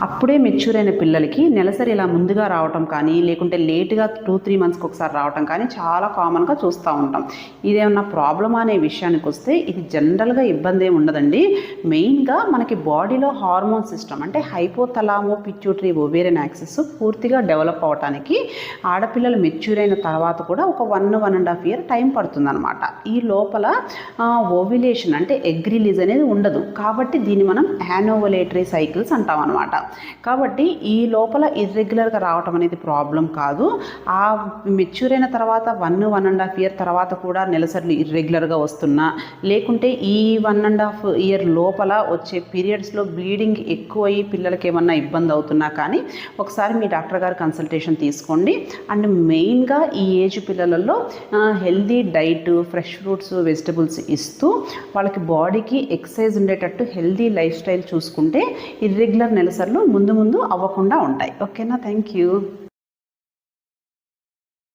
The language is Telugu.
అప్పుడే మెచ్యూర్ అయిన పిల్లలకి నెలసరి ఇలా ముందుగా రావటం కానీ లేకుంటే లేటుగా 2-3 మంత్స్కి ఒకసారి రావటం కానీ చాలా కామన్గా చూస్తూ ఉంటాం. ఇదేమన్నా ప్రాబ్లమ్ అనే విషయానికి వస్తే ఇది జనరల్గా ఇబ్బంది ఏమి ఉండదండి. మెయిన్గా మనకి బాడీలో హార్మోన్ సిస్టమ్ అంటే హైపోథలామో పిట్యూటరీ ఓవేరియన్ యాక్సిస్ పూర్తిగా డెవలప్ అవడానికి ఆడపిల్లలు మెచ్యూర్ అయిన తర్వాత కూడా ఒక 1-1.5 ఇయర్ టైం పడుతుందన్నమాట. ఈ లోపల ఓవ్యులేషన్ అంటే ఎగ్ రిలీజ్ అనేది ఉండదు కాబట్టి దీన్ని మనం యానోవలేటరీ సైకిల్స్ అంటాం అనమాట. కాబట్టి ఈ లోపల ఇర్రెగ్యులర్గా రావటం అనేది ప్రాబ్లం కాదు. ఆ మెచ్యూర్ అయిన తర్వాత 1-1.5 ఇయర్ తర్వాత కూడా నెలసరిలు ఇర్రెగ్యులర్గా వస్తున్నా లేకుంటే ఈ 1.5 ఇయర్ లోపల వచ్చే పీరియడ్స్లో బ్లీడింగ్ ఎక్కువయ్యి పిల్లలకి ఏమన్నా ఇబ్బంది అవుతున్నా కానీ ఒకసారి మీ డాక్టర్ గారు కన్సల్టేషన్ తీసుకోండి. అండ్ మెయిన్గా ఈ ఏజ్ పిల్లలలో healthy diet, fresh fruits, vegetables ఇస్తూ వాళ్ళకి బాడీకి ఎక్సర్సైజ్ ఉండేటట్టు హెల్దీ లైఫ్ స్టైల్ చూసుకుంటే ఇర్రెగ్యులర్ నెలసరిలు ముందు ముందు అవ్వకుండా ఉంటాయి. ఓకేనా? Thank you.